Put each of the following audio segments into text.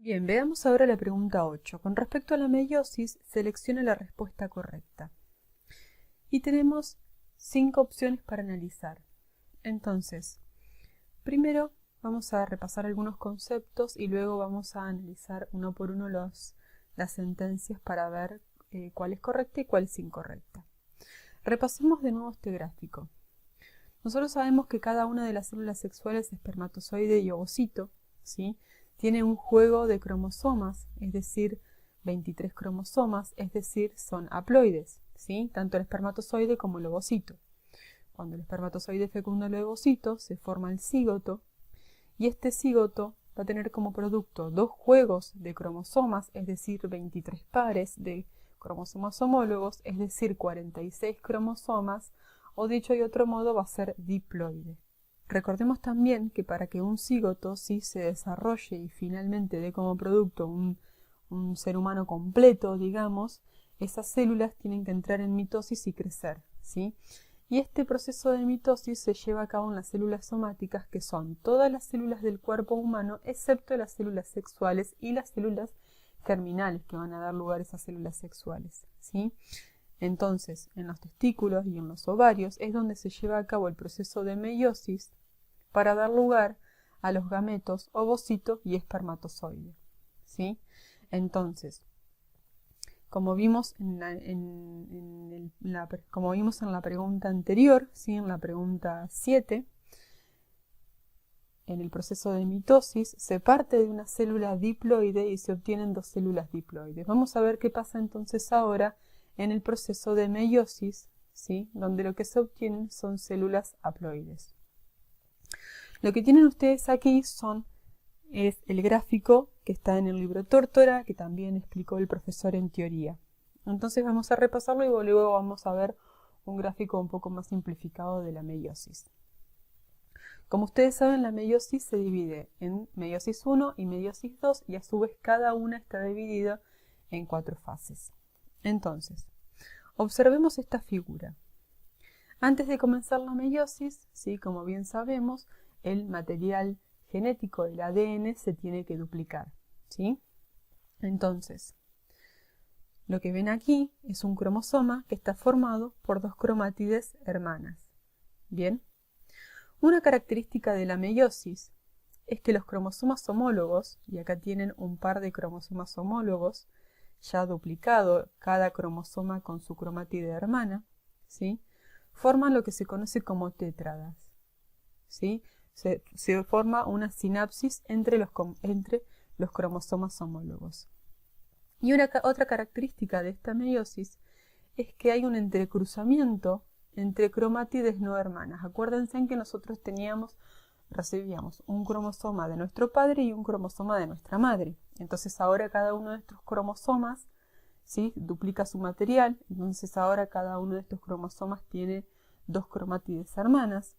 Bien, veamos ahora la pregunta 8. Con respecto a la meiosis, seleccione la respuesta correcta. Y tenemos 5 opciones para analizar. Entonces, primero vamos a repasar algunos conceptos y luego vamos a analizar uno por uno las sentencias para ver cuál es correcta y cuál es incorrecta. Repasemos de nuevo este gráfico. Nosotros sabemos que cada una de las células sexuales, espermatozoide y ovocito, ¿sí?, tiene un juego de cromosomas, es decir, 23 cromosomas, es decir, son haploides, ¿sí?, tanto el espermatozoide como el ovocito. Cuando el espermatozoide fecunda el ovocito, se forma el cigoto, y este cigoto va a tener como producto dos juegos de cromosomas, es decir, 23 pares de cromosomas homólogos, es decir, 46 cromosomas, o dicho de otro modo va a ser diploide. Recordemos también que para que un cigoto sí se desarrolle y finalmente dé como producto un ser humano completo, digamos, esas células tienen que entrar en mitosis y crecer, ¿sí? Y este proceso de mitosis se lleva a cabo en las células somáticas, que son todas las células del cuerpo humano, excepto las células sexuales y las células germinales que van a dar lugar a esas células sexuales, ¿sí? Entonces, en los testículos y en los ovarios es donde se lleva a cabo el proceso de meiosis para dar lugar a los gametos, ovocito y espermatozoide, ¿sí? Entonces, como vimos en la pregunta anterior, ¿sí?, en la pregunta 7, en el proceso de mitosis se parte de una célula diploide y se obtienen dos células diploides. Vamos a ver qué pasa entonces ahora en el proceso de meiosis, ¿sí?, donde lo que se obtienen son células haploides. Lo que tienen ustedes aquí es el gráfico que está en el libro Tórtora, que también explicó el profesor en teoría. Entonces vamos a repasarlo y luego vamos a ver un gráfico un poco más simplificado de la meiosis. Como ustedes saben, la meiosis se divide en meiosis 1 y meiosis 2 y a su vez cada una está dividida en 4 fases. Entonces, observemos esta figura. Antes de comenzar la meiosis, ¿sí?, como bien sabemos, el material genético del ADN se tiene que duplicar, ¿sí? Entonces, lo que ven aquí es un cromosoma que está formado por dos cromátides hermanas. Bien, una característica de la meiosis es que los cromosomas homólogos, y acá tienen un par de cromosomas homólogos ya duplicado, cada cromosoma con su cromátide hermana, ¿sí?, forman lo que se conoce como tétradas, ¿sí? Se forma una sinapsis entre los cromosomas homólogos. Y otra característica de esta meiosis es que hay un entrecruzamiento entre cromátides no hermanas. Acuérdense que nosotros recibíamos un cromosoma de nuestro padre y un cromosoma de nuestra madre. Entonces ahora cada uno de estos cromosomas, ¿sí?, duplica su material. Entonces ahora cada uno de estos cromosomas tiene dos cromátides hermanas.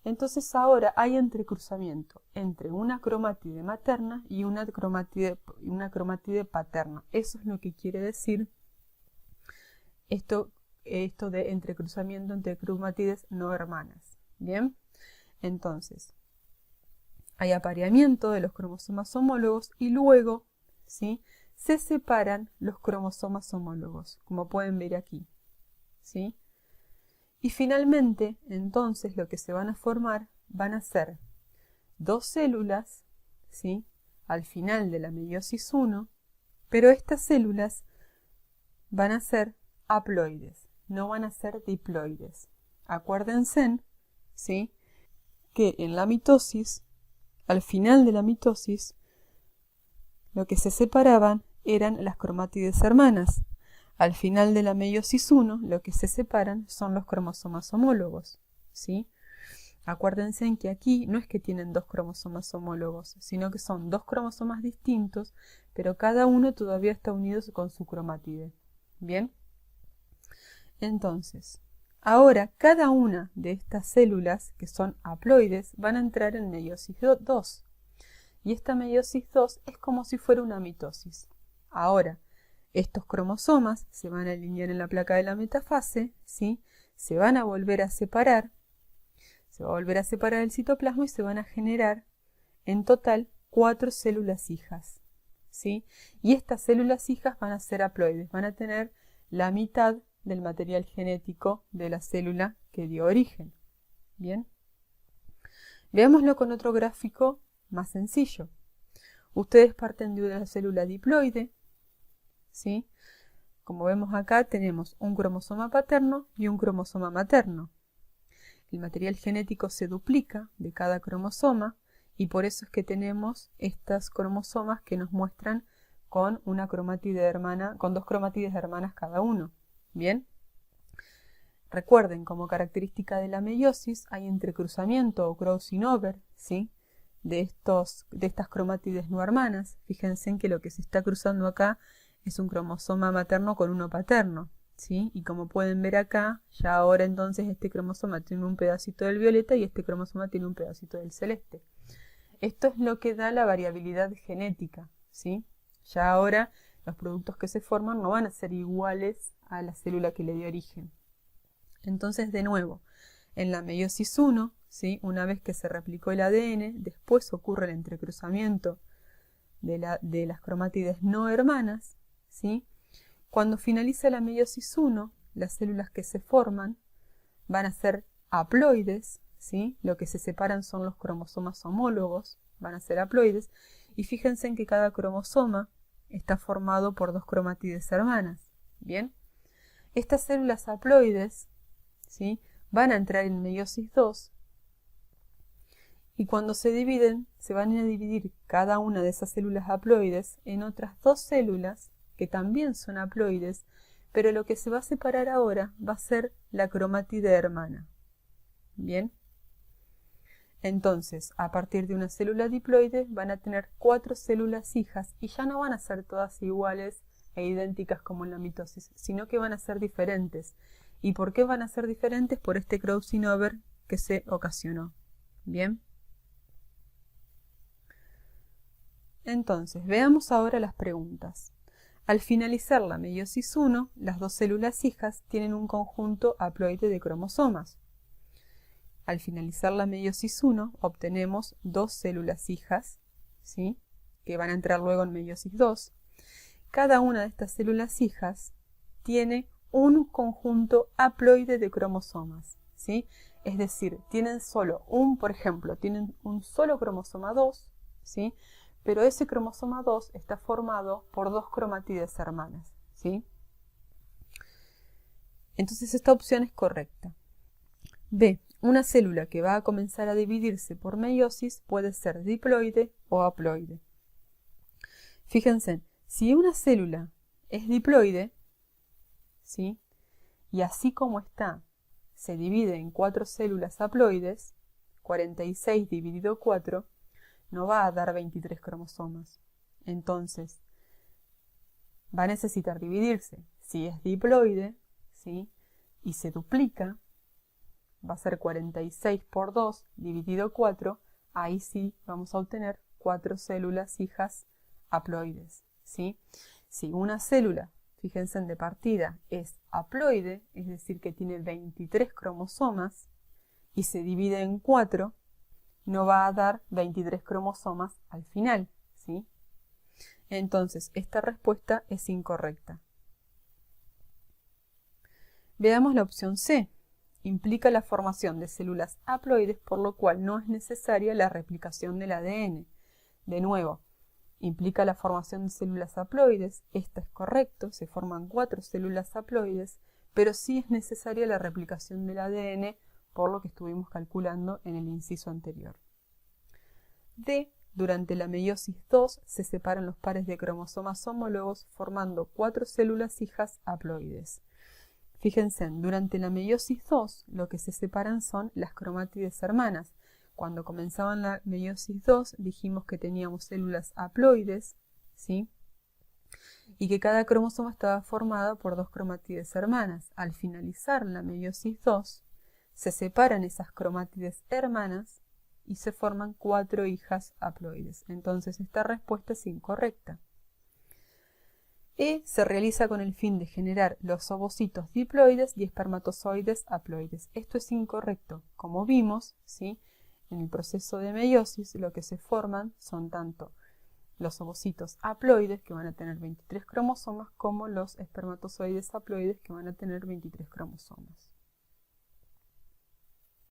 Entonces ahora hay entrecruzamiento entre una cromátide materna y una cromátide paterna. Eso es lo que quiere decir esto de entrecruzamiento entre cromátides no hermanas. Bien, entonces hay apareamiento de los cromosomas homólogos y luego, ¿sí?, se separan los cromosomas homólogos, como pueden ver aquí, ¿sí? Y finalmente, entonces, lo que se van a formar van a ser dos células, ¿sí?, al final de la meiosis 1, pero estas células van a ser haploides, no van a ser diploides. Acuérdense, ¿sí?, que en la mitosis, al final de la mitosis, lo que se separaban eran las cromátides hermanas. Al final de la meiosis 1, lo que se separan son los cromosomas homólogos, ¿sí? Acuérdense que aquí no es que tienen dos cromosomas homólogos, sino que son dos cromosomas distintos, pero cada uno todavía está unido con su cromátide. ¿Bien? Entonces, ahora cada una de estas células, que son haploides, van a entrar en meiosis 2. Y esta meiosis 2 es como si fuera una mitosis. Ahora, estos cromosomas se van a alinear en la placa de la metafase, ¿sí?, se van a volver a separar, se va a volver a separar el citoplasma y se van a generar en total 4 células hijas, ¿sí? Y estas células hijas van a ser haploides, van a tener la mitad del material genético de la célula que dio origen. Bien. Veámoslo con otro gráfico más sencillo. Ustedes parten de una célula diploide, ¿sí? Como vemos acá tenemos un cromosoma paterno y un cromosoma materno. El material genético se duplica de cada cromosoma y por eso es que tenemos estas cromosomas que nos muestran con una cromátide hermana, con dos cromátides hermanas cada uno. Bien. Recuerden, como característica de la meiosis hay entrecruzamiento o crossing over, ¿sí? de estas cromátides no hermanas. Fíjense en que lo que se está cruzando acá es un cromosoma materno con uno paterno, ¿sí? Y como pueden ver acá, ya ahora entonces este cromosoma tiene un pedacito del violeta y este cromosoma tiene un pedacito del celeste. Esto es lo que da la variabilidad genética, ¿sí? Ya ahora los productos que se forman no van a ser iguales a la célula que le dio origen. Entonces, de nuevo, en la meiosis 1, ¿sí? Una vez que se replicó el ADN, después ocurre el entrecruzamiento de las cromátides no hermanas, ¿sí? Cuando finaliza la meiosis 1, las células que se forman van a ser haploides, ¿sí? Lo que se separan son los cromosomas homólogos, van a ser haploides, y fíjense en que cada cromosoma está formado por dos cromátides hermanas. Bien, estas células haploides, ¿sí? van a entrar en meiosis 2 y cuando se dividen, se van a dividir cada una de esas células haploides en otras dos células que también son haploides, pero lo que se va a separar ahora va a ser la cromátide hermana. Bien. Entonces, a partir de una célula diploide van a tener 4 células hijas y ya no van a ser todas iguales e idénticas como en la mitosis, sino que van a ser diferentes. ¿Y por qué van a ser diferentes? Por este crossing over que se ocasionó. Bien. Entonces, veamos ahora las preguntas. Al finalizar la meiosis 1, las dos células hijas tienen un conjunto haploide de cromosomas. Al finalizar la meiosis 1, obtenemos dos células hijas, ¿sí? que van a entrar luego en meiosis 2. Cada una de estas células hijas tiene un conjunto haploide de cromosomas, ¿sí? Es decir, tienen solo por ejemplo, tienen un solo cromosoma 2, ¿sí? Pero ese cromosoma 2 está formado por dos cromátides hermanas, ¿sí? Entonces esta opción es correcta. B. Una célula que va a comenzar a dividirse por meiosis puede ser diploide o haploide. Fíjense, si una célula es diploide, ¿sí? y así como está, se divide en 4 células haploides, 46 dividido 4, no va a dar 23 cromosomas. Entonces, va a necesitar dividirse. Si es diploide, ¿sí? y se duplica, va a ser 46 por 2 dividido 4, ahí sí vamos a obtener 4 células hijas haploides, ¿sí? Si una célula, fíjense de partida, es haploide, es decir que tiene 23 cromosomas y se divide en 4, no va a dar 23 cromosomas al final, ¿sí? Entonces, esta respuesta es incorrecta. Veamos la opción C. Implica la formación de células haploides, por lo cual no es necesaria la replicación del ADN. De nuevo, implica la formación de células haploides. Esta es correcto, se forman 4 células haploides, pero sí es necesaria la replicación del ADN, por lo que estuvimos calculando en el inciso anterior. D. Durante la meiosis 2 se separan los pares de cromosomas homólogos formando 4 células hijas haploides. Fíjense, durante la meiosis 2 lo que se separan son las cromátides hermanas. Cuando comenzaban la meiosis 2 dijimos que teníamos células haploides, ¿sí? y que cada cromosoma estaba formado por dos cromátides hermanas. Al finalizar la meiosis 2 se separan esas cromátides hermanas y se forman 4 hijas haploides. Entonces esta respuesta es incorrecta. E se realiza con el fin de generar los ovocitos diploides y espermatozoides haploides. Esto es incorrecto. Como vimos, ¿sí? en el proceso de meiosis lo que se forman son tanto los ovocitos haploides, que van a tener 23 cromosomas, como los espermatozoides haploides, que van a tener 23 cromosomas.